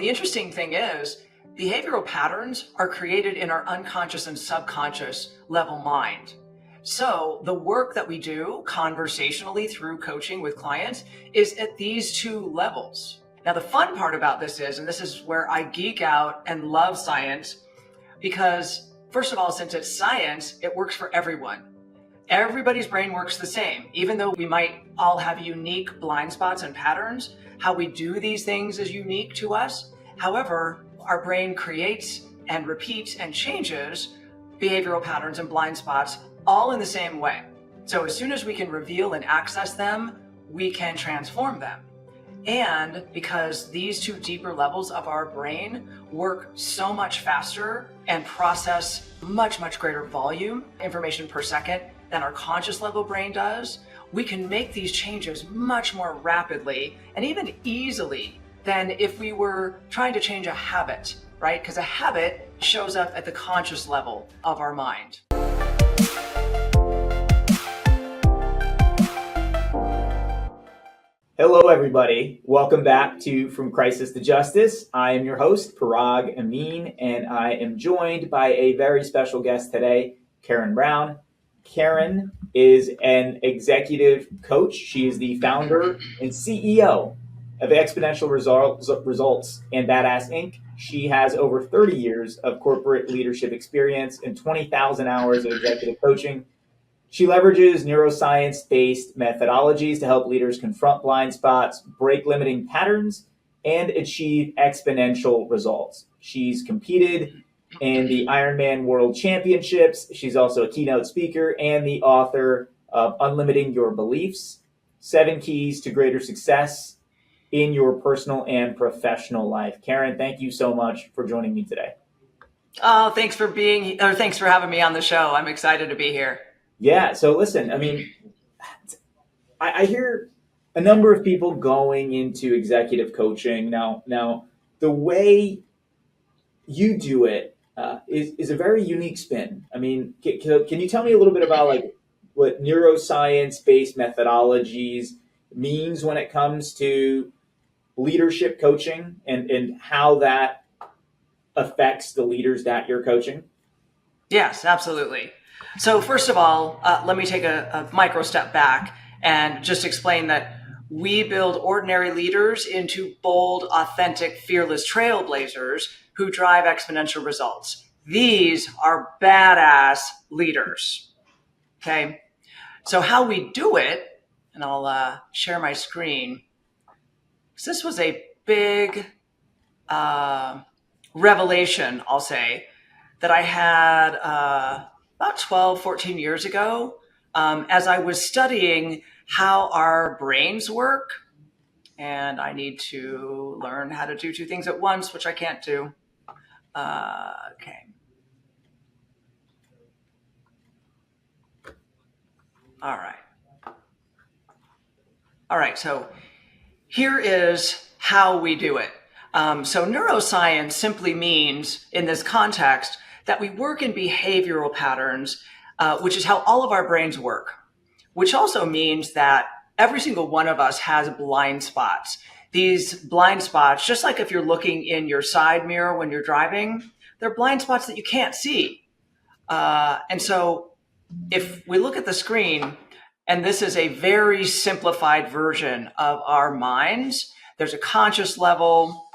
the interesting thing is behavioral patterns are created in our unconscious and subconscious level mind. So the work that we do conversationally through coaching with clients is at these two levels. Now, the fun part about this is, and this is where I geek out and love science, because first of all, since it's science, it works for everyone. Everybody's brain works the same, even though we might all have unique blind spots and patterns. How we do these things is unique to us. However, our brain creates and repeats and changes behavioral patterns and blind spots all in the same way. So as soon as we can reveal and access them, we can transform them. And because these two deeper levels of our brain work so much faster and process much greater volume information per second than our conscious level brain does, we can make these changes much more rapidly and even easily than if we were trying to change a habit, right? Because a habit shows up at the conscious level of our mind. Hello, everybody. Welcome back to From Crisis to Justice. I am your host, Parag Amin, and I am joined by a very special guest today, Karen Brown. Karen is an executive coach. She is the founder and CEO of Exponential Results and Badass Inc. She has over 30 years of corporate leadership experience and 20,000 hours of executive coaching. She leverages neuroscience-based methodologies to help leaders confront blind spots, break limiting patterns, and achieve exponential results. She's competed in the Ironman World Championships. She's also a keynote speaker and the author of Unlimiting Your Beliefs, 7 Keys to Greater Success in Your Personal and Professional Life. Karen, thank you so much for joining me today. Oh, thanks for having me on the show. I'm excited to be here. Yeah, so listen, I mean, I hear a number of people going into executive coaching. Now the way you do it is a very unique spin. I mean, can you tell me a little bit about like what neuroscience-based methodologies means when it comes to leadership coaching and how that affects the leaders that you're coaching? Yes, absolutely. So first of all, let me take a micro step back and just explain that we build ordinary leaders into bold, authentic, fearless trailblazers who drive exponential results. These are badass leaders. Okay. So how we do it, and I'll share my screen. This was a big revelation, I'll say, that I had about 12, 14 years ago, as I was studying how our brains work. And I need to learn how to do 2 things at once, which I can't do. Okay. All right. So here is how we do it. So neuroscience simply means, in this context, that we work in behavioral patterns, which is how all of our brains work, which also means that every single one of us has blind spots. These blind spots, just like if you're looking in your side mirror when you're driving, they're blind spots that you can't see. And so if we look at the screen, and this is a very simplified version of our minds, there's a conscious level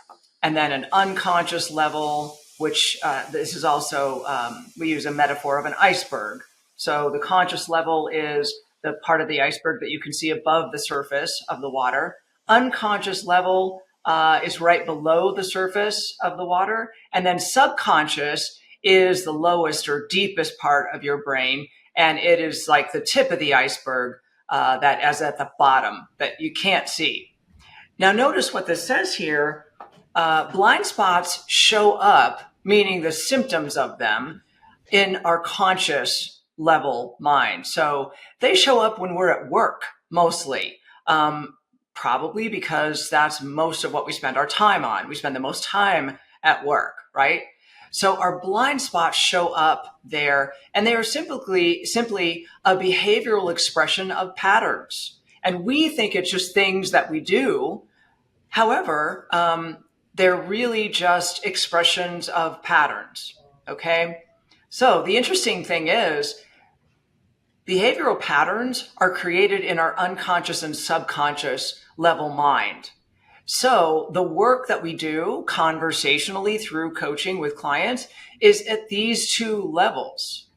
and then an unconscious level, which this is also, we use a metaphor of an iceberg. So the conscious level is the part of the iceberg that you can see above the surface of the water. Unconscious level is right below the surface of the water. And then subconscious is the lowest or deepest part of your brain. And it is like the tip of the iceberg that is at the bottom that you can't see. Now notice what this says here. Blind spots show up, meaning the symptoms of them, in our conscious level mind. So they show up when we're at work, mostly, probably because that's most of what we spend our time on. We spend the most time at work, right? So our blind spots show up there, and they are simply a behavioral expression of patterns. And we think it's just things that we do. However, They're really just expressions of patterns. Okay. So the interesting thing is behavioral patterns are created in our unconscious and subconscious level mind. So the work that we do conversationally through coaching with clients is at these two levels.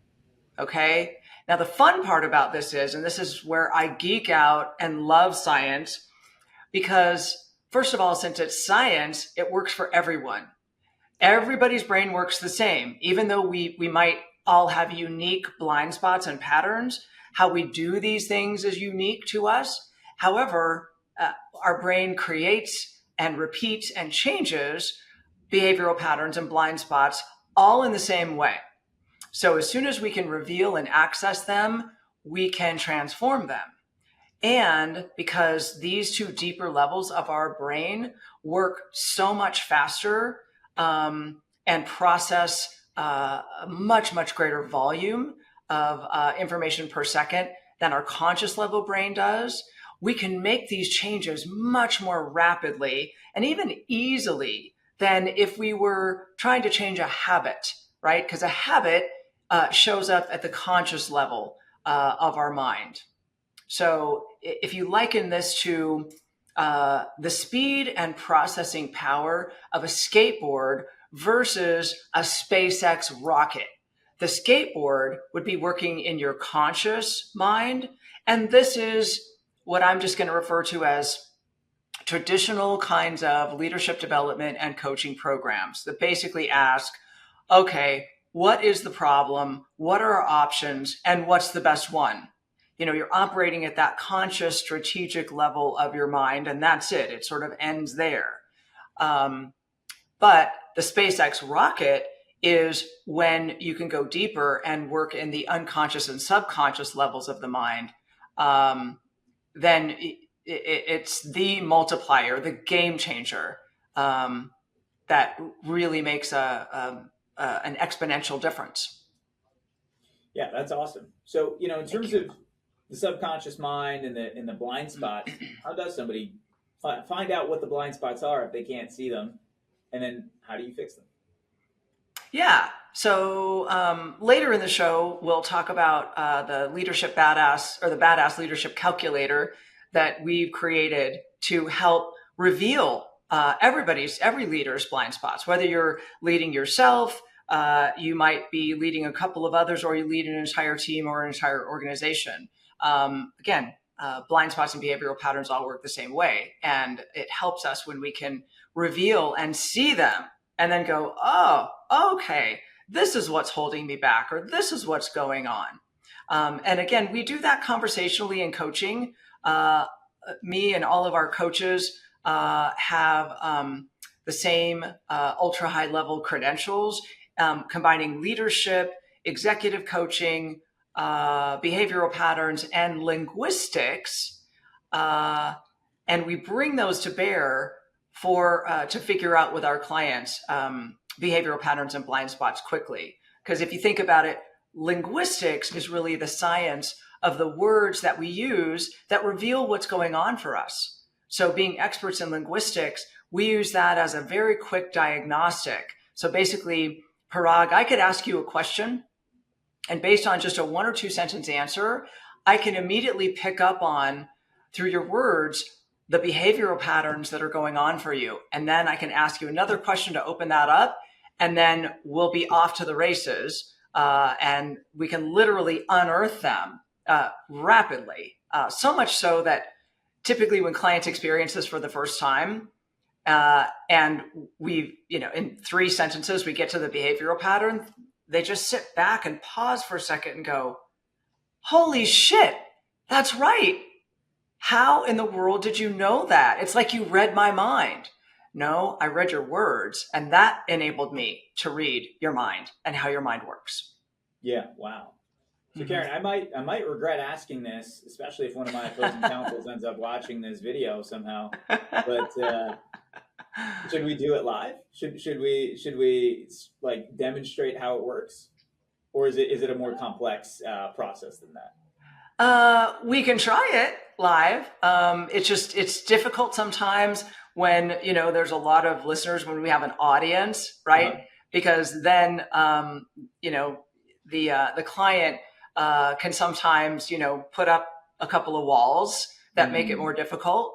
Okay. Now, the fun part about this is, and this is where I geek out and love science, because first of all, since it's science, it works for everyone. Everybody's brain works the same, even though we might all have unique blind spots and patterns. How we do these things is unique to us. However, our brain creates and repeats and changes behavioral patterns and blind spots all in the same way. So as soon as we can reveal and access them, we can transform them. And because these two deeper levels of our brain work so much faster and process a much, much greater volume of information per second than our conscious level brain does, we can make these changes much more rapidly and even easily than if we were trying to change a habit, right? Because a habit shows up at the conscious level of our mind. So if you liken this to the speed and processing power of a skateboard versus a SpaceX rocket, the skateboard would be working in your conscious mind. And this is what I'm just going to refer to as traditional kinds of leadership development and coaching programs that basically ask, okay, what is the problem? What are our options? And what's the best one? You're operating at that conscious strategic level of your mind, and that's it. It sort of ends there. But the SpaceX rocket is when you can go deeper and work in the unconscious and subconscious levels of the mind. Then it's the multiplier, the game changer that really makes an exponential difference. Yeah, that's awesome. So, in terms of the subconscious mind and the blind spots, how does somebody find out what the blind spots are if they can't see them, and then how do you fix them? Yeah. So later in the show, we'll talk about the leadership badass or the badass leadership calculator that we've created to help reveal every leader's blind spots. Whether you're leading yourself, you might be leading a couple of others, or you lead an entire team or an entire organization. Again, blind spots and behavioral patterns all work the same way. And it helps us when we can reveal and see them and then go, oh, okay, this is what's holding me back, or this is what's going on. And again, we do that conversationally in coaching. Me and all of our coaches have the same ultra high level credentials, combining leadership, executive coaching, behavioral patterns, and linguistics. And we bring those to bear to figure out with our clients behavioral patterns and blind spots quickly. Because if you think about it, linguistics is really the science of the words that we use that reveal what's going on for us. So being experts in linguistics, we use that as a very quick diagnostic. So basically, Parag, I could ask you a question, and based on just a 1 or 2 sentence answer, I can immediately pick up on, through your words, the behavioral patterns that are going on for you. And then I can ask you another question to open that up, and then we'll be off to the races. And we can literally unearth them rapidly. So much so that typically when clients experience this for the first time, and in 3 sentences, we get to the behavioral pattern, they just sit back and pause for a second and go, holy shit, that's right. How in the world did you know that? It's like you read my mind. No, I read your words, and that enabled me to read your mind and how your mind works. Yeah, wow. So Karen, I might regret asking this, especially if one of my opposing counsels ends up watching this video somehow. But should we do it live? Should we like demonstrate how it works, or is it a more complex process than that? We can try it live. It's difficult sometimes when, there's a lot of listeners, when we have an audience, right? Uh-huh. Because then, the client, can sometimes, put up a couple of walls that make it Mm, more difficult.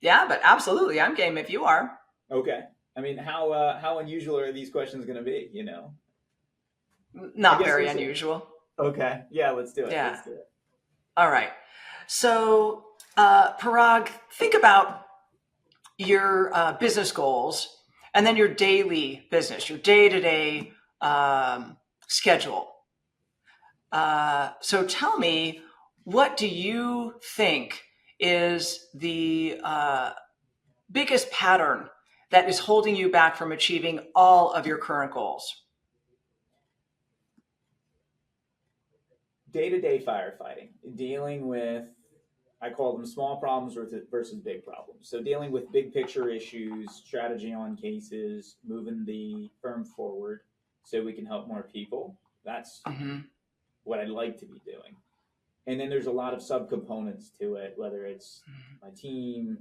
Yeah, but absolutely. I'm game if you are. okay. I mean, how unusual are these questions going to be? I Not guess very there's unusual. okay. Yeah, let's do it. Yeah. Let's do it. All right. So, Parag, think about your business goals and then your daily business, your day-to-day schedule. So tell me, what do you think is the biggest pattern that is holding you back from achieving all of your current goals? Day-to-day firefighting, dealing with, I call them small problems versus big problems. So dealing with big picture issues, strategy on cases, moving the firm forward so we can help more people. That's Mm-hmm. what I'd like to be doing. And then there's a lot of subcomponents to it, whether it's my team,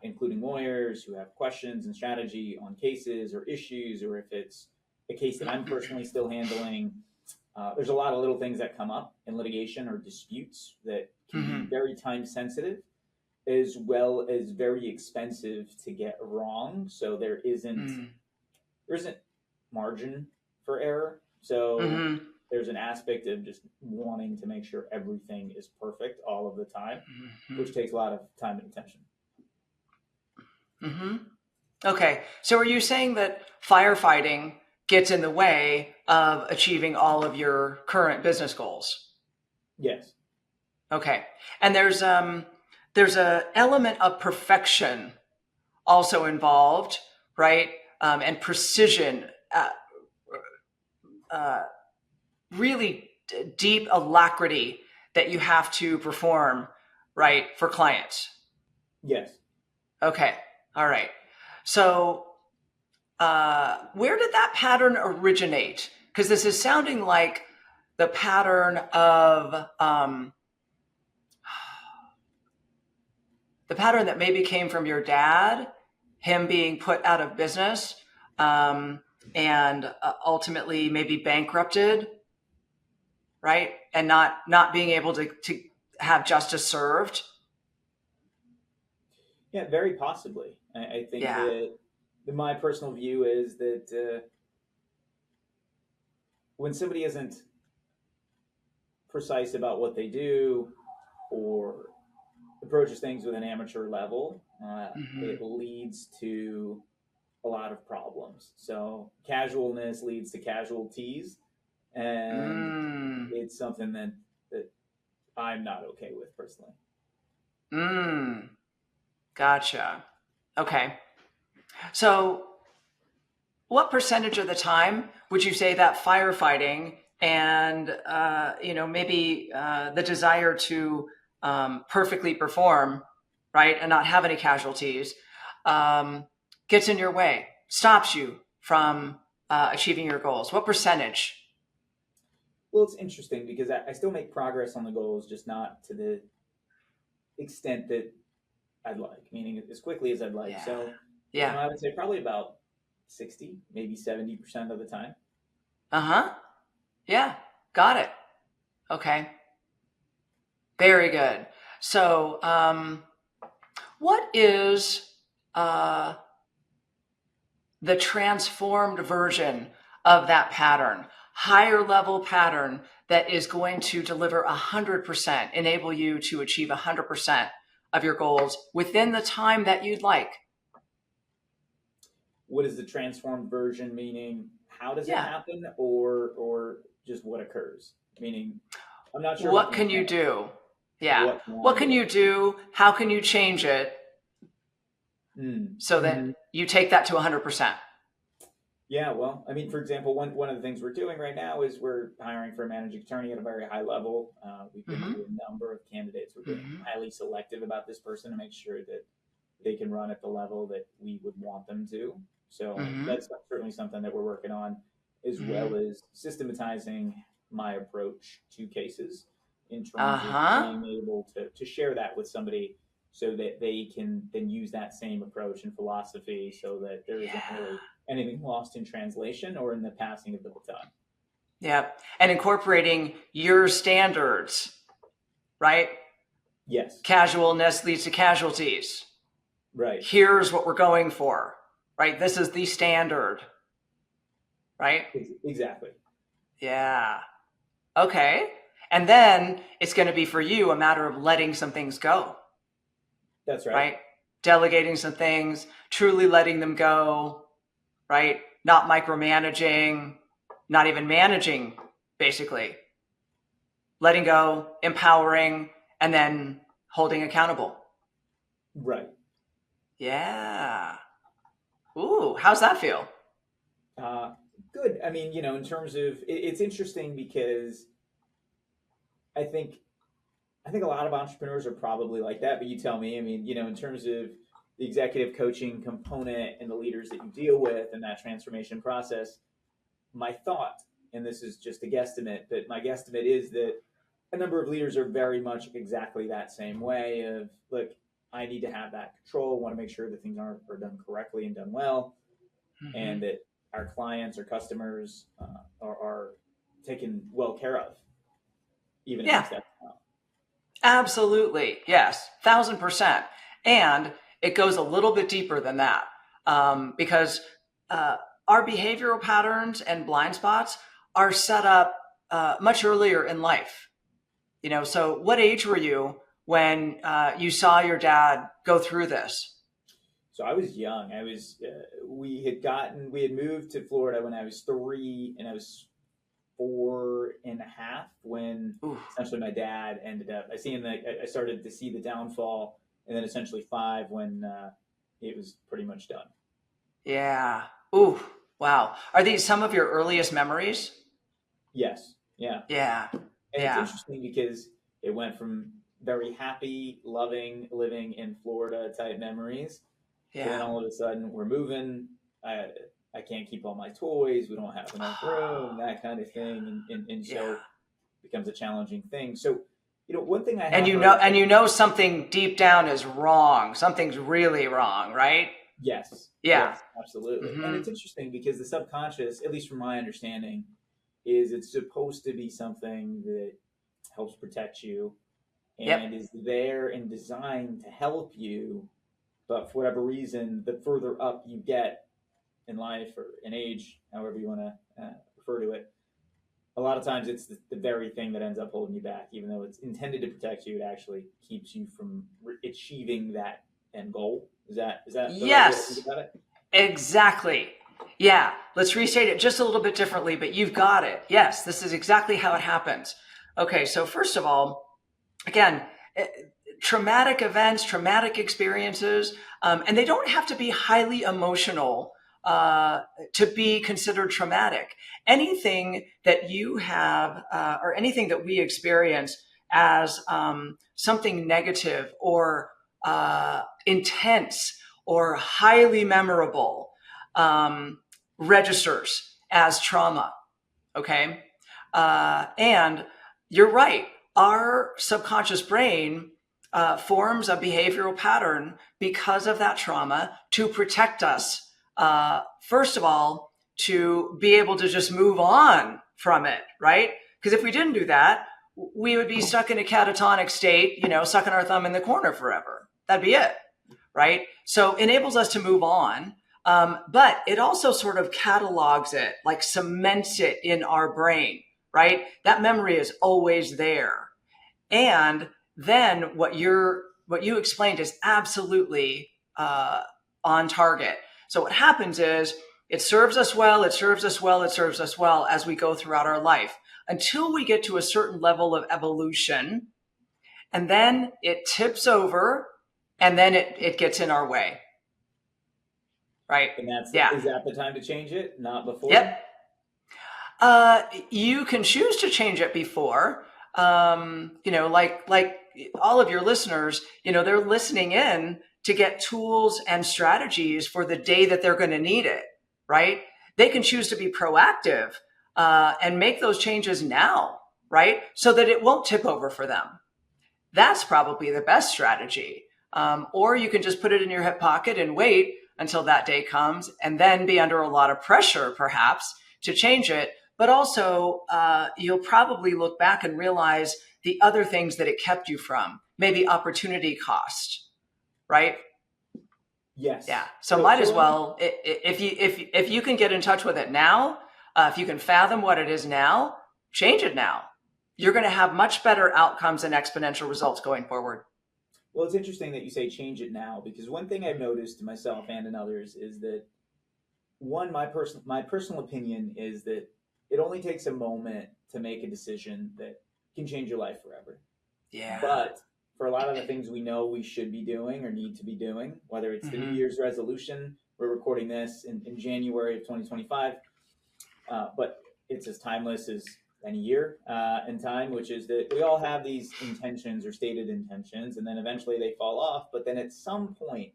including lawyers who have questions and strategy on cases or issues, or if it's a case that I'm personally still handling. There's a lot of little things that come up in litigation or disputes that can be Mm-hmm. very time sensitive, as well as very expensive to get wrong. So there isn't margin for error. So Mm-hmm. there's an aspect of just wanting to make sure everything is perfect all of the time, Mm-hmm. which takes a lot of time and attention. Mm-hmm. Okay. So are you saying that firefighting gets in the way of achieving all of your current business goals? Yes. Okay. And there's a element of perfection also involved, right? And precision, uh, really deep alacrity that you have to perform, right, for clients. Yes. Okay. All right. So where did that pattern originate? Because this is sounding like the pattern of the pattern that maybe came from your dad, him being put out of business, um, and ultimately maybe bankrupted, right? And not being able to have justice served. Yeah, very possibly. I think Yeah. that my personal view is that when somebody isn't precise about what they do or approaches things with an amateur level, Mm-hmm. it leads to a lot of problems. So casualness leads to casualties, and Mm. it's something that I'm not okay with personally. Mm. Gotcha. Okay. So what percentage of the time would you say that firefighting and maybe the desire to perfectly perform, right, and not have any casualties, um, gets in your way, stops you from achieving your goals? What percentage? Well, it's interesting because I still make progress on the goals, just not to the extent that I'd like, meaning as quickly as I'd like. Yeah. So, Yeah. I would say probably about 60, maybe 70% of the time. Uh-huh. Yeah. Got it. Okay. Very good. So, what is uh, the transformed version of that pattern, higher level pattern that is going to deliver 100%, enable you to achieve 100% of your goals within the time that you'd like? What is the transformed version? Meaning, how does it Yeah. happen, or just what occurs? Meaning, I'm not sure about What the can you mechanics. do? Yeah. What can I What can do? you do? How can you change it Mm. so that Mm-hmm. you take that to 100%? Yeah, well, I mean, for example, one of the things we're doing right now is we're hiring for a managing attorney at a very high level. We've been Mm-hmm. through a number of candidates. We're being Mm-hmm. highly selective about this person to make sure that they can run at the level that we would want them to. So Mm-hmm. that's certainly something that we're working on, as Mm-hmm. well as systematizing my approach to cases. in terms of Uh-huh. being able to share that with somebody so that they can then use that same approach and philosophy so that there isn't Yeah. really anything lost in translation or in the passing of the baton. Yeah. And incorporating your standards, right? Yes, Casualness leads to casualties. right. Here's what we're going for, right? This is the standard, right? Exactly. Yeah. Okay. And then it's going to be for you a matter of letting some things go, That's right. right? Delegating some things, truly letting them go, right? Not micromanaging, not even managing, basically. Letting go, empowering, and then holding accountable. Right. Yeah. Ooh, how's that feel? Uh, Good. I mean, in terms of it's interesting because I think I think a lot of entrepreneurs are probably like that, but you tell me. I mean, in terms of the executive coaching component and the leaders that you deal with and that transformation process, my thought, and this is just a guesstimate, but my guesstimate is that a number of leaders are very much exactly that same way of, look, I need to have that control, want to make sure that things are done correctly and done well, Mm-hmm. and that our clients or customers are taken well care of, even if Yeah, it's that. absolutely. Yes, 1,000%. And it goes a little bit deeper than that because uh, our behavioral patterns and blind spots are set up much earlier in life. So what age were you when you saw your dad go through this? So I was young. We had moved to Florida when I was 3, and I was 4.5 when Ooh, essentially my dad ended up. I started to see the downfall, and then essentially 5 when it was pretty much done. yeah. Ooh, wow. Are these some of your earliest memories? Yes, yeah, Yeah, and it's yeah, interesting because it went from very happy, loving, living in Florida type memories to then yeah. all of a sudden we're moving. I I can't keep all my toys. We don't have enough room, that kind of thing, and Yeah. so it becomes a challenging thing. So, one thing I And have heard. something deep down is wrong. Something's really wrong, right? Yes, Yeah. yes, absolutely. And Mm-hmm. it's interesting because the subconscious, at least from my understanding, is it's supposed to be something that helps protect you Yep. and is there and designed to help you. But for whatever reason, the further up you get in life or in age, however you want to refer to it, a lot of times it's the very thing that ends up holding you back. Even though it's intended to protect you, it actually keeps you from achieving that end goal. Is that the right way to think Yes, about it? exactly. Yeah. Let's restate it just a little bit differently, but you've got it. Yes, this is exactly how it happens. Okay. So first of all, again, eh, traumatic events, traumatic experiences, and they don't have to be highly emotional uh, to be considered traumatic. Anything that you have or anything that we experience as something negative or intense or highly memorable um, registers as trauma. Okay. And you're right. Our subconscious brain forms a behavioral pattern because of that trauma to protect us. First of all, to be able to just move on from it, right? Because if we didn't do that, we would be stuck in a catatonic state, sucking our thumb in the corner forever. That'd be it, right? So enables us to move on. But it also sort of catalogs it, like cements it in our brain, right? That memory is always there. And then what you explained is absolutely on target. So what happens is it serves us well, it serves us well, it serves us well as we go throughout our life until we get to a certain level of evolution. And then it tips over and then it gets in our way, right? And Yeah. is that the time to change it, not before? Yep. You can choose to change it before. Like all of your listeners, they're listening in to get tools and strategies for the day that they're going to need it, right? They can choose to be proactive and make those changes now. right? So that it won't tip over for them. That's probably the best strategy. Or you can just put it in your hip pocket and wait until that day comes and then be under a lot of pressure, perhaps, to change it. But also, you'll probably look back and realize the other things that it kept you from, maybe opportunity cost, right? Yes. Yeah. So might as well, if you can get in touch with it now, if you can fathom what it is now, change it now. You're going to have much better outcomes and exponential results going forward. Well, it's interesting that you say change it now, because one thing I've noticed myself and in others is that my personal opinion is that it only takes a moment to make a decision that can change your life forever. Yeah. But for a lot of the things we know we should be doing or need to be doing, whether it's the New Year's resolution, we're recording this in January of 2025, but it's as timeless as any year in time, which is that we all have these intentions or stated intentions, and then eventually they fall off. But then at some point,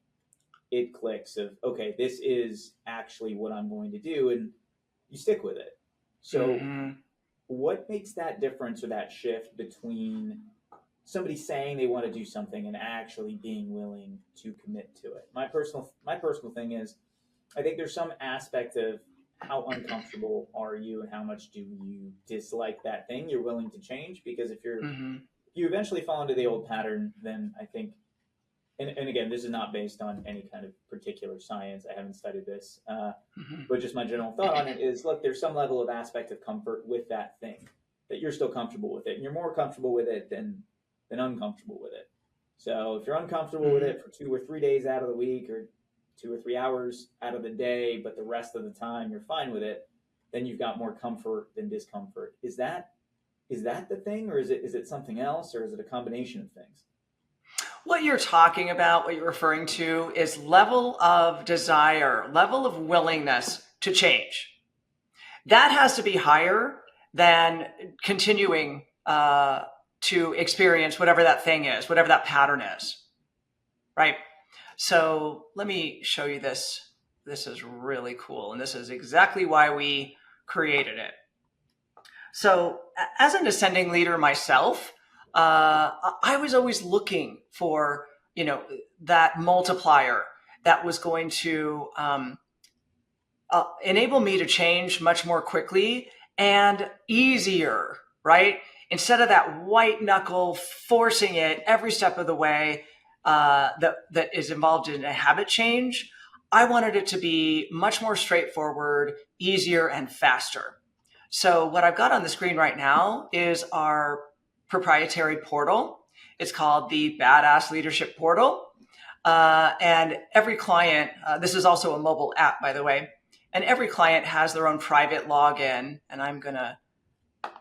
it clicks of, okay, this is actually what I'm going to do, and you stick with it. So what makes that difference or that shift between somebody saying they want to do something and actually being willing to commit to it? My personal thing is, I think there's some aspect of how uncomfortable are you and how much do you dislike that thing you're willing to change. Because if you eventually fall into the old pattern, then I think, and again, this is not based on any kind of particular science, I haven't studied this, but just my general thought on it is, look, there's some level of aspect of comfort with that thing, that you're still comfortable with it, and you're more comfortable with it than uncomfortable with it. So if you're uncomfortable with it for 2 or 3 days out of the week, or 2 or 3 hours out of the day, but the rest of the time you're fine with it, then you've got more comfort than discomfort. Is that the thing, or is it something else, or is it a combination of things? What you're talking about, what you're referring to, is level of desire, level of willingness to change. That has to be higher than continuing to experience whatever that thing is, whatever that pattern is, right? So let me show you this. This is really cool, and this is exactly why we created it. So as an ascending leader myself, I was always looking for, that multiplier that was going to enable me to change much more quickly and easier, right? Instead of that white knuckle forcing it every step of the way that is involved in a habit change, I wanted it to be much more straightforward, easier, and faster. So what I've got on the screen right now is our proprietary portal. It's called the Badass Leadership Portal. And every client, this is also a mobile app, by the way, and every client has their own private login. And I'm going to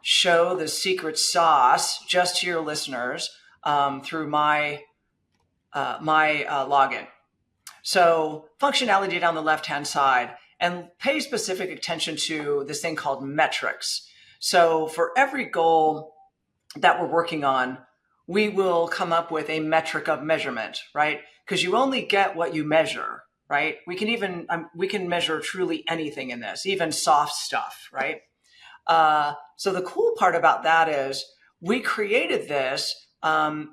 show the secret sauce just to your listeners through my login. So functionality down the left-hand side, and pay specific attention to this thing called metrics. So for every goal that we're working on, we will come up with a metric of measurement, right? Because you only get what you measure, right? We can measure truly anything in this, even soft stuff, right? So the cool part about that is we created this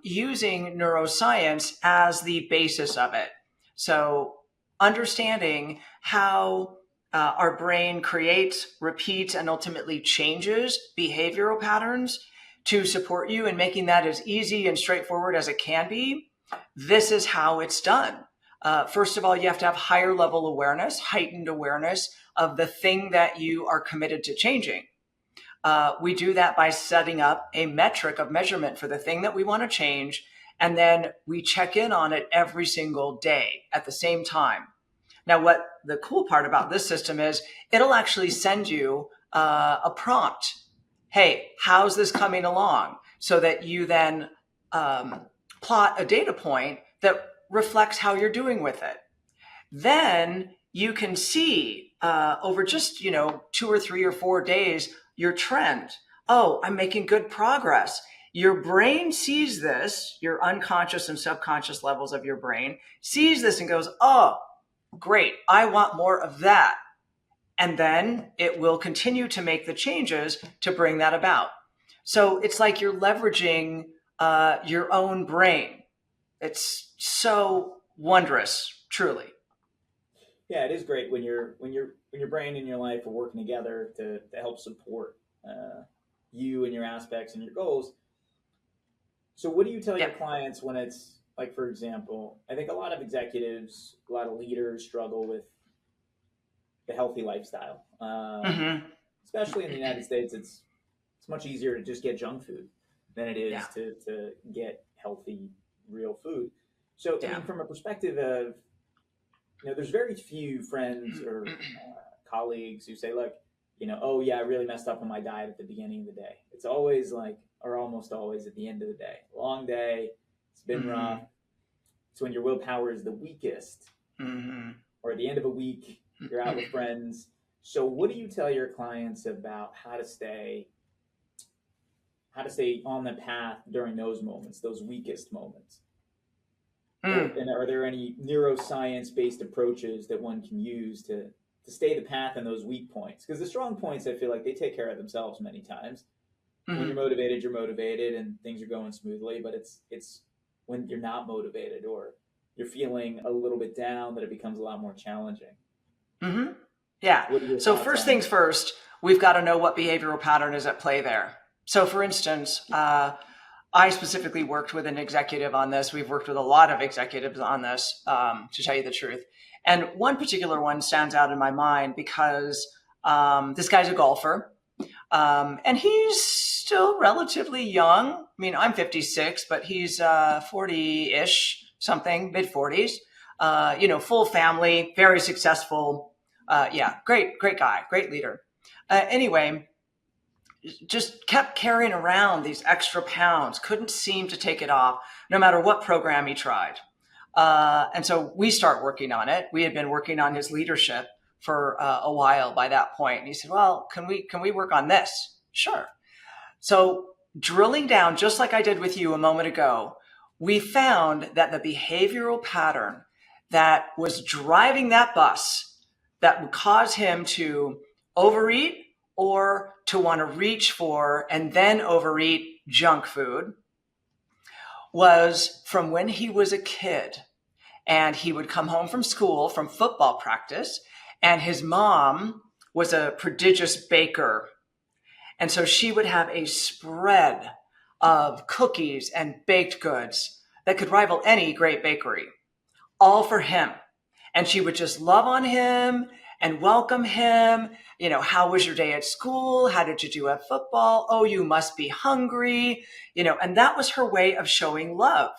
using neuroscience as the basis of it. So understanding how our brain creates, repeats, and ultimately changes behavioral patterns to support you in making that as easy and straightforward as it can be. This is how it's done. First of all, you have to have higher level awareness, heightened awareness of the thing that you are committed to changing. We do that by setting up a metric of measurement for the thing that we want to change. And then we check in on it every single day at the same time. Now, what the cool part about this system is, it'll actually send you a prompt. Hey, how's this coming along? So that you then plot a data point that reflects how you're doing with it. Then you can see over just 2 or 3 or 4 days your trend. Oh, I'm making good progress. Your brain sees this, your unconscious and subconscious levels of your brain sees this and goes, oh, great, I want more of that. And then it will continue to make the changes to bring that about. So it's like you're leveraging your own brain. It's so wondrous, truly. Yeah, it is great when your brain and your life are working together to help support you and your aspects and your goals. So, what do you tell Yeah. your clients when it's like, for example, I think a lot of executives, a lot of leaders struggle with the healthy lifestyle. Hmm. Especially in the United States, it's much easier to just get junk food than it Yeah. is to get healthy, real food. So, I Yeah. mean, from a perspective of, there's very few friends or colleagues who say, look, oh yeah, I really messed up on my diet at the beginning of the day. It's always like, or almost always at the end of the day. Long day, it's been rough. Hmm. It's when your willpower is the weakest, Hmm. or at the end of a week, you're out with friends. So, what do you tell your clients about how to stay on the path during those moments, those weakest moments? Mm. And are there any neuroscience-based approaches that one can use to stay the path in those weak points? Because the strong points, I feel like they take care of themselves many times. When Hmm. you're motivated, and things are going smoothly. But it's when you're not motivated or you're feeling a little bit down that it becomes a lot more challenging. Hmm. Yeah. What are your So thoughts first on? things first, we've got to know what behavioral pattern is at play there. So for instance, I specifically worked with an executive on this. We've worked with a lot of executives on this, to tell you the truth. And one particular one stands out in my mind because this guy's a golfer. And he's still relatively young. I mean, I'm 56, but he's 40-ish, something, mid 40s. Full family, very successful. Yeah, great guy, great leader. Anyway, just kept carrying around these extra pounds, couldn't seem to take it off, no matter what program he tried. And so we start working on it. We had been working on his leadership for a while by that point. And he said, well, can we work on this? Sure. So drilling down, just like I did with you a moment ago, we found that the behavioral pattern that was driving that bus that would cause him to overeat or to want to reach for and then overeat junk food was from when he was a kid. And he would come home from school, from football practice, and his mom was a prodigious baker. And so she would have a spread of cookies and baked goods that could rival any great bakery, all for him. And she would just love on him and welcome him. How was your day at school? How did you do at football? Oh, you must be hungry. And that was her way of showing love.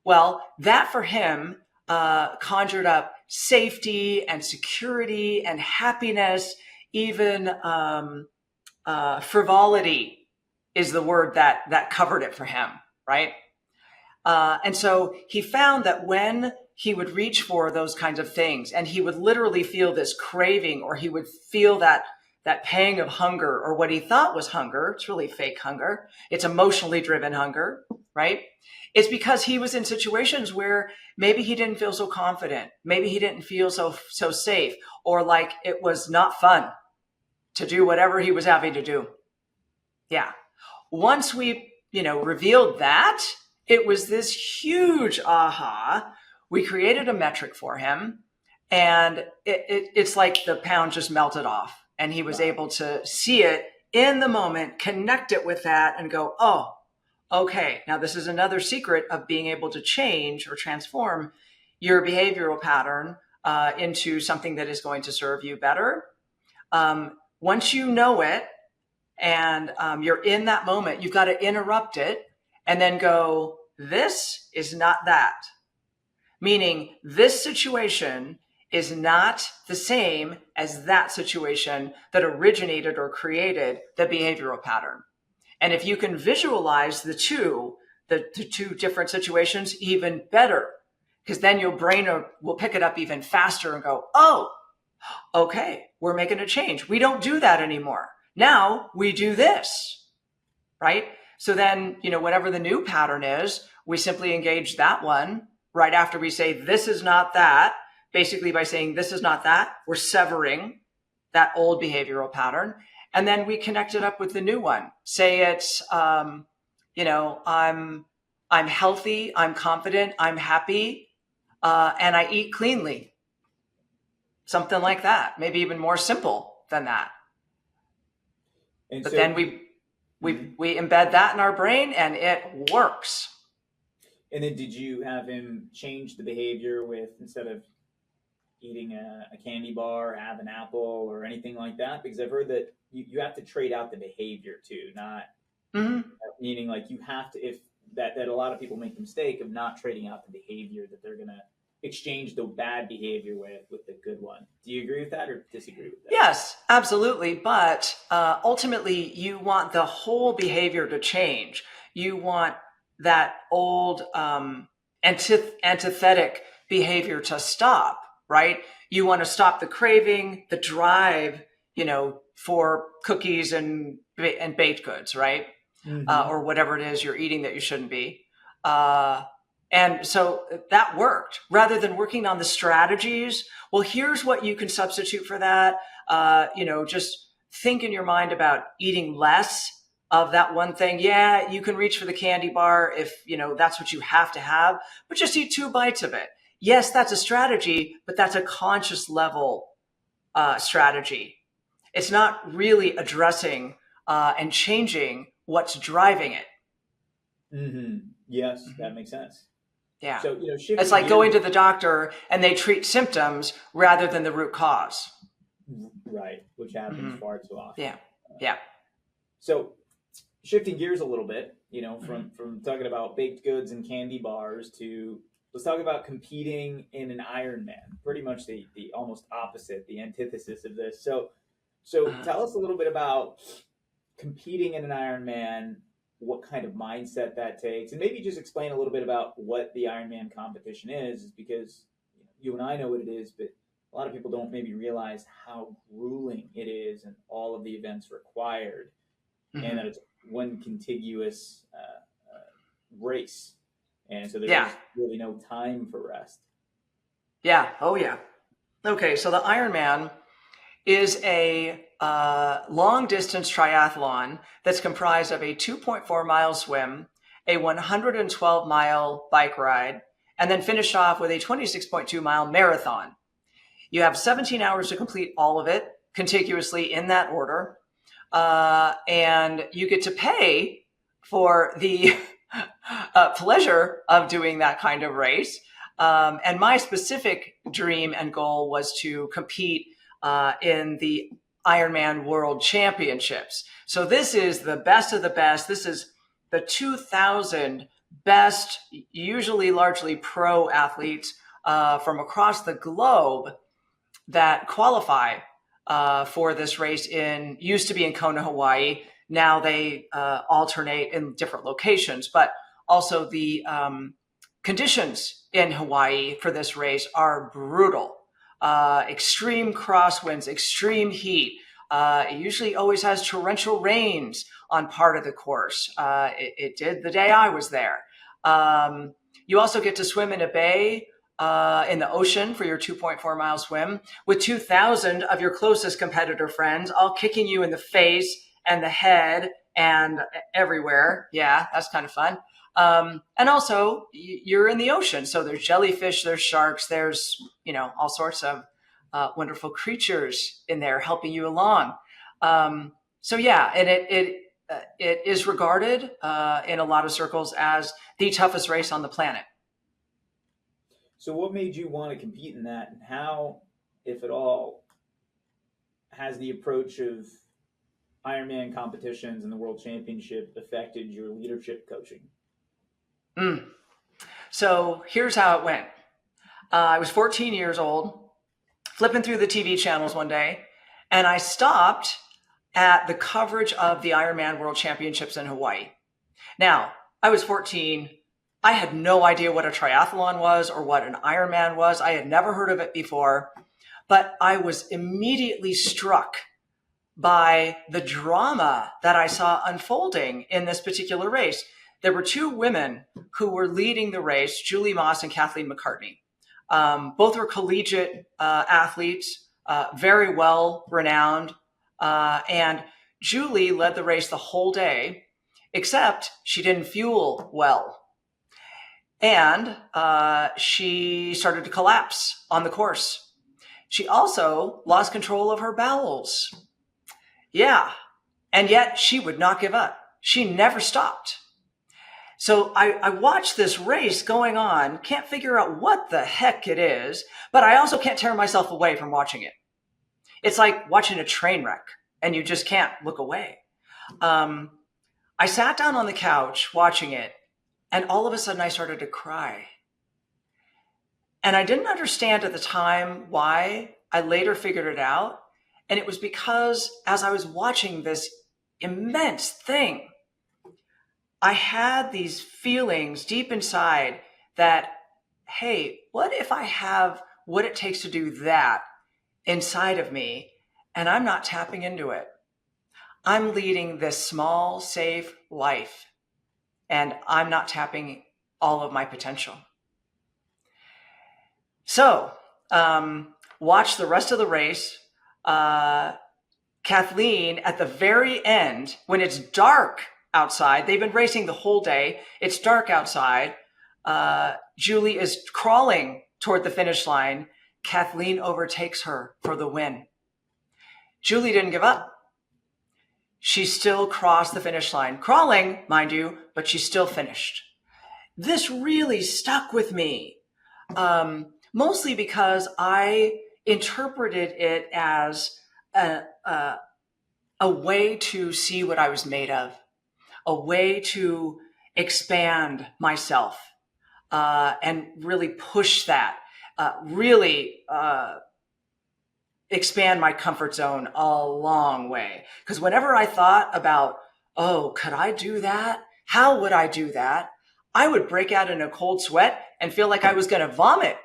Well, that for him conjured up safety and security and happiness, even frivolity is the word that covered it for him, right? And so he found that when he would reach for those kinds of things, and he would literally feel this craving, or he would feel that pang of hunger, or what he thought was hunger. It's really fake hunger. It's emotionally driven hunger, right? It's because he was in situations where maybe he didn't feel so confident. Maybe he didn't feel so safe, or like it was not fun to do whatever he was having to do. Yeah. Once we, revealed that, it was this huge aha. We created a metric for him, and it's like the pound just melted off, and he was Wow. able to see it in the moment, connect it with that, and go, oh, okay, now this is another secret of being able to change or transform your behavioral pattern into something that is going to serve you better. Once you know it, and you're in that moment, you've got to interrupt it and then go, this is not that. Meaning, this situation is not the same as that situation that originated or created the behavioral pattern. And if you can visualize the two different situations, even better, because then your brain will pick it up even faster and go, oh, okay, we're making a change. We don't do that anymore. Now we do this, right? So then, whatever the new pattern is, we simply engage that one right after we say, this is not that. Basically, by saying this is not that, we're severing that old behavioral pattern. And then we connect it up with the new one. Say it's, I'm healthy, I'm confident, I'm happy, and I eat cleanly. Something like that, maybe even more simple than that. And But so then we embed that in our brain and it works. And then did you have him change the behavior with, instead of eating a candy bar, have an apple or anything like that? Because I've heard that you have to trade out the behavior too, not meaning like you have to, if that a lot of people make the mistake of not trading out the behavior that they're going to exchange the bad behavior with the good one. Do you agree with that or disagree with that? Yes, absolutely. But ultimately, you want the whole behavior to change. You want that old antithetic behavior to stop, right? You want to stop the craving, the drive, for cookies and baked goods, right? Or whatever it is you're eating that you shouldn't be. And so that worked. Rather than working on the strategies, well, here's what you can substitute for that. Just think in your mind about eating less of that one thing. Yeah, you can reach for the candy bar if, that's what you have to have, but just eat 2 bites of it. Yes, that's a strategy, but that's a conscious level strategy. It's not really addressing and changing what's driving it. Yes, that makes sense. Yeah. So, it's like going to the doctor and they treat symptoms rather than the root cause. Right, which happens far too often. Yeah. So, shifting gears a little bit, from talking about baked goods and candy bars to, let's talk about competing in an Ironman. Pretty much the almost opposite, the antithesis of this. So tell us a little bit about competing in an Ironman, what kind of mindset that takes, and maybe just explain a little bit about what the Ironman competition is because you and I know what it is, but a lot of people don't maybe realize how grueling it is and all of the events required, and that it's one contiguous race, and so there's really no time for rest. Yeah. Oh, yeah. Okay, so the Ironman is a long distance triathlon that's comprised of a 2.4 mile swim, a 112 mile bike ride, and then finish off with a 26.2 mile marathon. You have 17 hours to complete all of it contiguously in that order. And you get to pay for the pleasure of doing that kind of race. And my specific dream and goal was to compete in the Ironman World Championships. So this is the best of the best. This is the 2,000 best, usually largely pro athletes from across the globe that qualify for this race used to be in Kona, Hawaii. Now they alternate in different locations, but also the conditions in Hawaii for this race are brutal. Extreme crosswinds, extreme heat. It usually always has torrential rains on part of the course. It did the day I was there. You also get to swim in a bay in the ocean for your 2.4 mile swim with 2,000 of your closest competitor friends all kicking you in the face and the head and everywhere. Yeah, that's kind of fun. And also you're in the ocean. So there's jellyfish, there's sharks, there's, all sorts of wonderful creatures in there helping you along. So yeah, and it is regarded in a lot of circles as the toughest race on the planet. So what made you want to compete in that, and how, if at all, has the approach of Ironman competitions and the World Championship affected your leadership coaching? So here's how it went. I was 14 years old, flipping through the TV channels one day, and I stopped at the coverage of the Ironman World Championships in Hawaii. Now, I was 14. I had no idea what a triathlon was or what an Ironman was. I had never heard of it before, but I was immediately struck by the drama that I saw unfolding in this particular race. There were 2 women who were leading the race, Julie Moss and Kathleen McCartney. Both were collegiate athletes, very well renowned. And Julie led the race the whole day, except she didn't fuel well. And she started to collapse on the course. She also lost control of her bowels. Yeah. And yet she would not give up. She never stopped. So I watched this race going on, can't figure out what the heck it is, but I also can't tear myself away from watching it. It's like watching a train wreck and you just can't look away. I sat down on the couch watching it, and all of a sudden I started to cry. And I didn't understand at the time why. I later figured it out. And it was because as I was watching this immense thing, I had these feelings deep inside that, hey, what if I have what it takes to do that inside of me and I'm not tapping into it? I'm leading this small, safe life and I'm not tapping all of my potential. So, watch the rest of the race. Kathleen, at the very end, when it's dark outside, they've been racing the whole day. It's dark outside. Julie is crawling toward the finish line. Kathleen overtakes her for the win. Julie didn't give up. She still crossed the finish line, crawling, mind you, but she still finished. This really stuck with me, mostly because I interpreted it as a way to see what I was made of, a way to expand myself and really push that, really expand my comfort zone a long way. Because whenever I thought about, oh, could I do that? How would I do that? I would break out in a cold sweat and feel like I was going to vomit.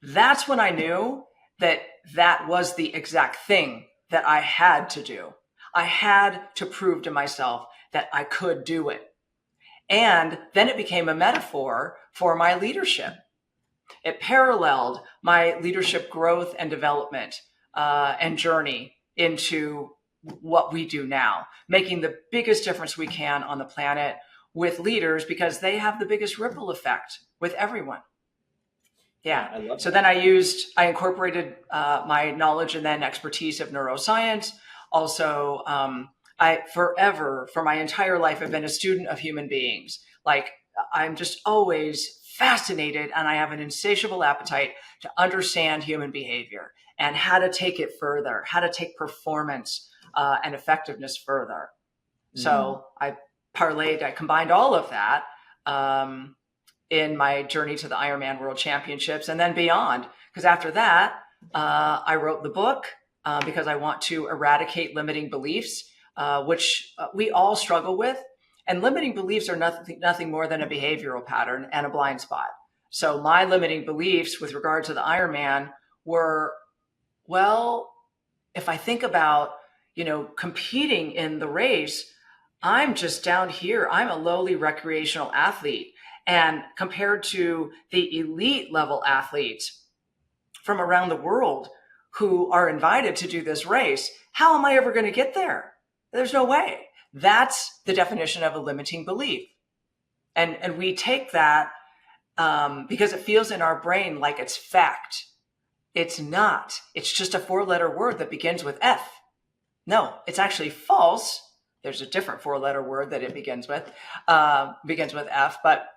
That's when I knew that that was the exact thing that I had to do. I had to prove to myself that I could do it. And then it became a metaphor for my leadership. It paralleled my leadership growth and development and journey into what we do now, making the biggest difference we can on the planet with leaders because they have the biggest ripple effect with everyone. Yeah. I love so that. then I incorporated my knowledge and then expertise of neuroscience. Also, I forever, for my entire life, have been a student of human beings. Like I'm just always fascinated and I have an insatiable appetite to understand human behavior and how to take it further, how to take performance and effectiveness further. So I combined all of that in my journey to the Ironman World Championships and then beyond. Because after that, I wrote the book because I want to eradicate limiting beliefs, which we all struggle with. And limiting beliefs are nothing more than a behavioral pattern and a blind spot. So my limiting beliefs with regard to the Ironman were, well, if I think about, competing in the race, I'm just down here. I'm a lowly recreational athlete. And compared to the elite level athletes from around the world who are invited to do this race, how am I ever going to get there? There's no way. That's the definition of a limiting belief. And we take that because it feels in our brain like it's fact. It's not. It's just a 4-letter word that begins with F. No, it's actually false. There's a different 4-letter word that it begins with F, but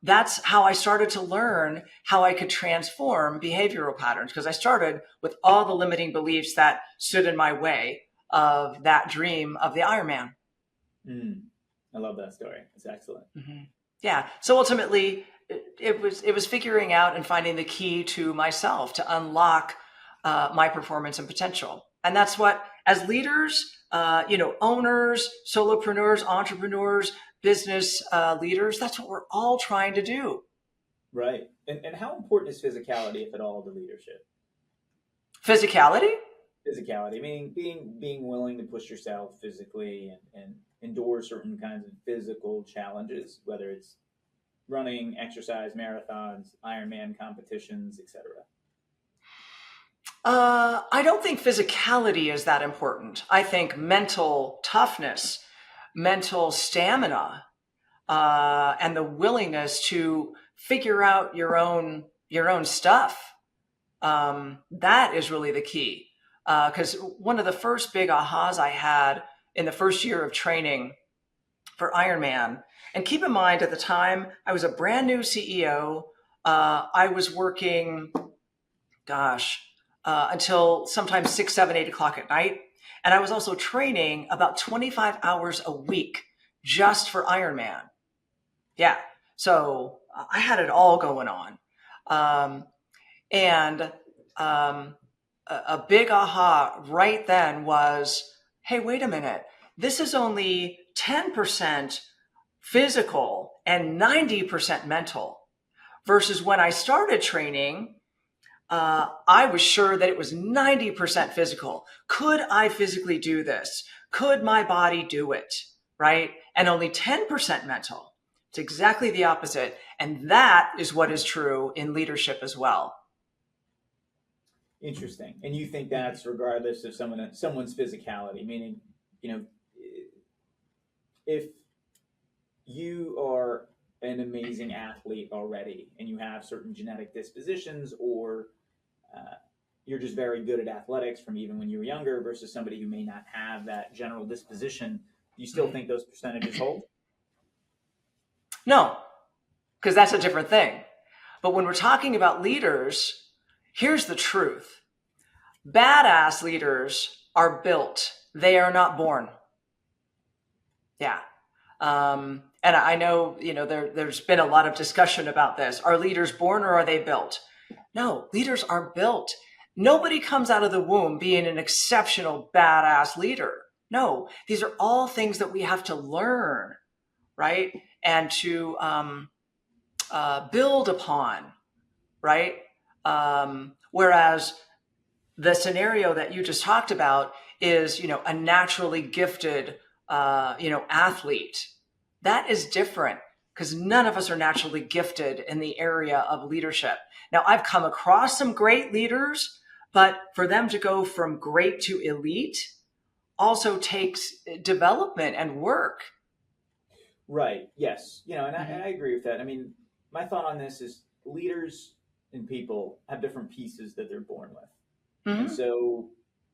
that's how I started to learn how I could transform behavioral patterns, because I started with all the limiting beliefs that stood in my way of that dream of the Ironman. I love that story. It's excellent. Mm-hmm. Yeah. So ultimately, it was figuring out and finding the key to myself to unlock my performance and potential. And that's what, as leaders, owners, solopreneurs, entrepreneurs, business leaders, that's what we're all trying to do. Right. And how important is physicality, if at all, to leadership? Physicality? Physicality, meaning being willing to push yourself physically and endure certain kinds of physical challenges, whether it's running, exercise, marathons, Ironman competitions, etc. I don't think physicality is that important. I think mental toughness, mental stamina, and the willingness to figure out your own stuff. That is really the key. Because one of the first big ahas I had in the first year of training for Ironman, and keep in mind at the time I was a brand new CEO. I was working, until sometimes 6, 7, 8 o'clock at night. And I was also training about 25 hours a week just for Ironman. Yeah. So I had it all going on. And a big aha right then was, hey, wait a minute. This is only 10% physical and 90% mental. Versus when I started training, I was sure that it was 90% physical. Could I physically do this? Could my body do it? Right? And only 10% mental. It's exactly the opposite. And that is what is true in leadership as well. Interesting. And you think that's regardless of someone's physicality, meaning, you know, if you are an amazing athlete already and you have certain genetic dispositions, or you're just very good at athletics from even when you were younger, versus somebody who may not have that general disposition, do you still think those percentages hold? No, because that's a different thing. But when we're talking about leaders, here's the truth. Badass leaders are built. They are not born. Yeah. And I know, there's been a lot of discussion about this. Are leaders born or are they built? No, leaders are built. Nobody comes out of the womb being an exceptional badass leader. No, these are all things that we have to learn, right? And to build upon, right? Whereas the scenario that you just talked about is, a naturally gifted, athlete. That is different, because none of us are naturally gifted in the area of leadership. Now, I've come across some great leaders, but for them to go from great to elite also takes development and work. Right. Yes. And I agree with that. I mean, my thought on this is leaders and people have different pieces that they're born with. Mm-hmm. And so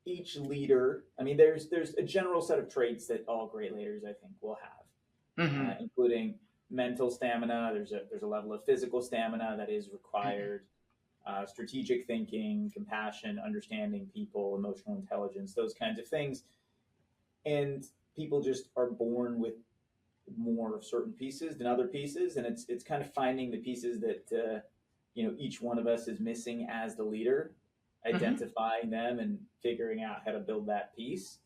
each leader, I mean, there's a general set of traits that all great leaders, I think, will have, including mental stamina. There's a level of physical stamina that is required, strategic thinking, compassion, understanding people, emotional intelligence, those kinds of things. And people just are born with more of certain pieces than other pieces, and it's kind of finding the pieces that each one of us is missing as the leader, identifying them and figuring out how to build that piece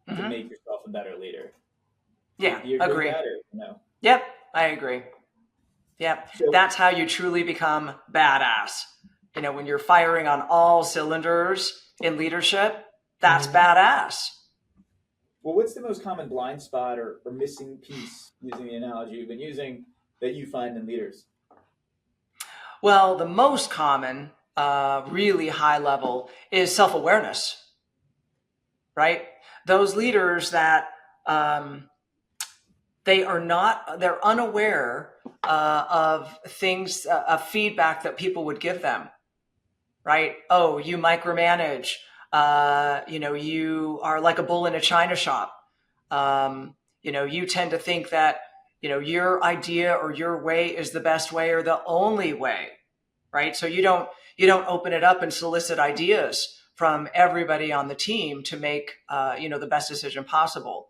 to make yourself a better leader. Yeah, Do you agree agree. with that, or no? Yep, I agree. Yep, So, that's how you truly become badass. When you're firing on all cylinders in leadership, that's badass. well, what's the most common blind spot or missing piece, using the analogy you've been using, that you find in leaders? Well, the most common, really high level, is self-awareness, right? Those leaders that they're unaware of things, of feedback that people would give them, right? Oh, you micromanage. You are like a bull in a china shop. You tend to think that, your idea or your way is the best way or the only way, right? So you don't open it up and solicit ideas from everybody on the team to make, the best decision possible.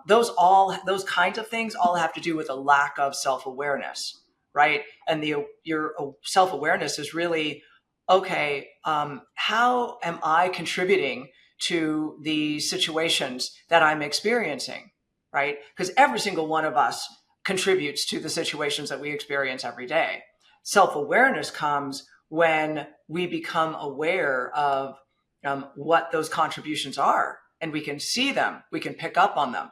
Those kinds of things all have to do with a lack of self-awareness, right? And your self-awareness is really, okay, how am I contributing to the situations that I'm experiencing, right? Because every single one of us contributes to the situations that we experience every day. Self-awareness comes when we become aware of what those contributions are, and we can see them, we can pick up on them.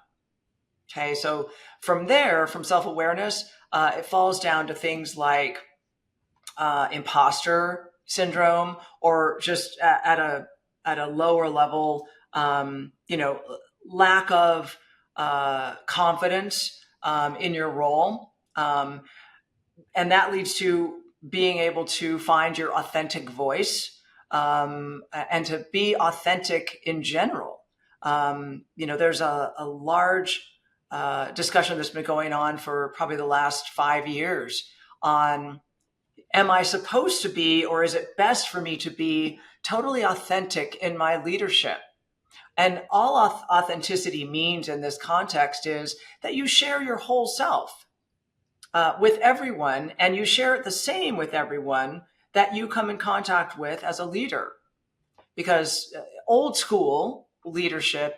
Okay, so from there, from self-awareness, it falls down to things like imposter syndrome, or just at a lower level, lack of confidence in your role. And that leads to being able to find your authentic voice, and to be authentic in general. There's a large discussion that's been going on for probably the last 5 years on, am I supposed to be, or is it best for me to be totally authentic in my leadership? And all authenticity means in this context is that you share your whole self with everyone, and you share it the same with everyone that you come in contact with as a leader. Because old school leadership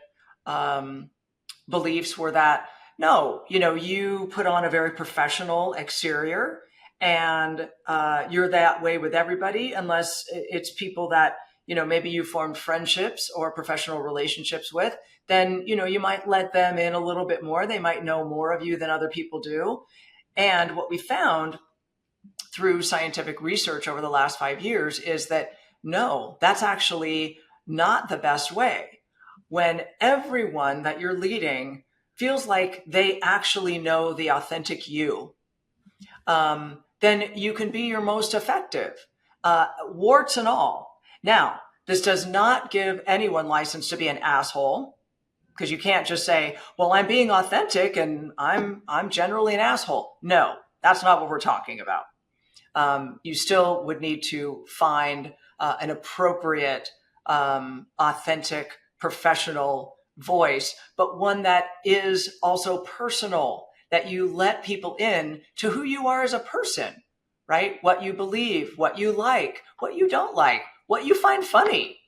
beliefs were that, no, you put on a very professional exterior, and you're that way with everybody, unless it's people that, maybe you formed friendships or professional relationships with. Then, you might let them in a little bit more. They might know more of you than other people do. And what we found through scientific research over the last 5 years is that, no, that's actually not the best way. When everyone that you're leading feels like they actually know the authentic you, then you can be your most effective, warts and all. Now, this does not give anyone license to be an asshole, because you can't just say, well, I'm being authentic and I'm generally an asshole. No, that's not what we're talking about. You still would need to find an appropriate, authentic, professional voice, but one that is also personal, that you let people in to who you are as a person, right? What you believe, what you like, what you don't like, what you find funny,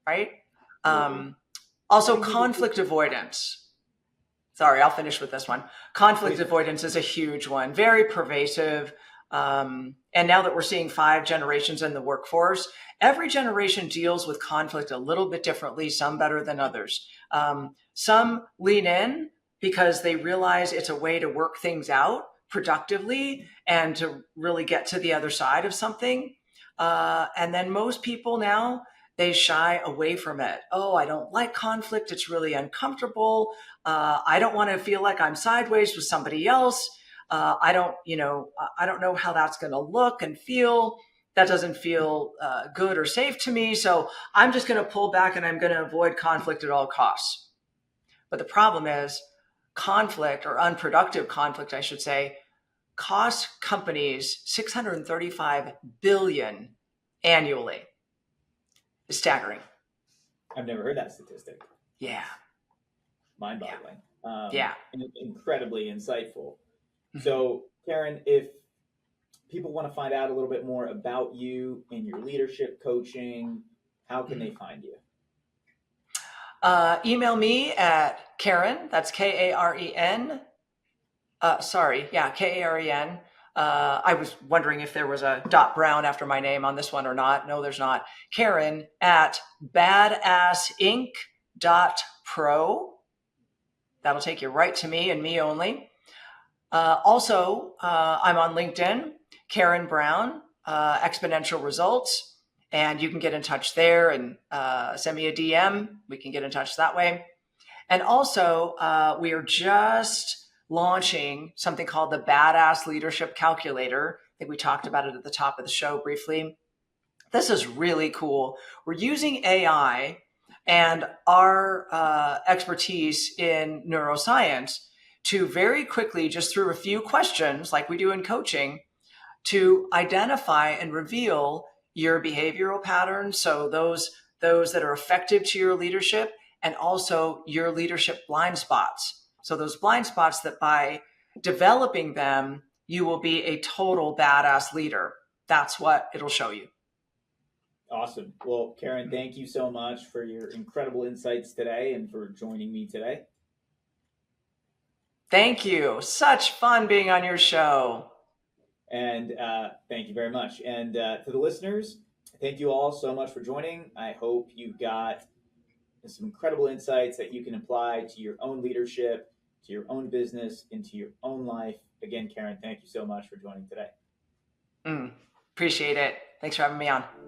right? Also, conflict avoidance. Sorry, I'll finish with this one. Conflict avoidance is a huge one, very pervasive. And now that we're seeing 5 generations in the workforce, every generation deals with conflict a little bit differently, some better than others. Some lean in because they realize it's a way to work things out productively and to really get to the other side of something. And then most people now, they shy away from it. Oh, I don't like conflict. It's really uncomfortable. I don't want to feel like I'm sideways with somebody else. I don't know how that's going to look and feel. That doesn't feel good or safe to me. So I'm just going to pull back and I'm going to avoid conflict at all costs. But the problem is conflict, or unproductive conflict, I should say, costs companies $635 billion annually. It's staggering. I've never heard that statistic. Yeah. Mind-boggling. Yeah. Incredibly insightful. So, Karen, if people want to find out a little bit more about you and your leadership coaching, how can they find you? Email me at Karen, that's Karen. Karen. I was wondering if there was a .brown after my name on this one or not. No, there's not. Karen at badassinc.pro. That'll take you right to me and me only. Also, I'm on LinkedIn, Karen Brown, Exponential Results, and you can get in touch there and send me a DM. We can get in touch that way. And also, we are just launching something called the Badass Leadership Calculator. I think we talked about it at the top of the show briefly. This is really cool. We're using AI and our expertise in neuroscience to very quickly, just through a few questions like we do in coaching, to identify and reveal your behavioral patterns. So those that are effective to your leadership, and also your leadership blind spots. So those blind spots that by developing them, you will be a total badass leader. That's what it'll show you. Awesome. Well, Karen, thank you so much for your incredible insights today and for joining me today. Thank you. Such fun being on your show. And thank you very much. And to the listeners, thank you all so much for joining. I hope you got some incredible insights that you can apply to your own leadership, to your own business, into your own life. Again, Karen, thank you so much for joining today. Appreciate it. Thanks for having me on.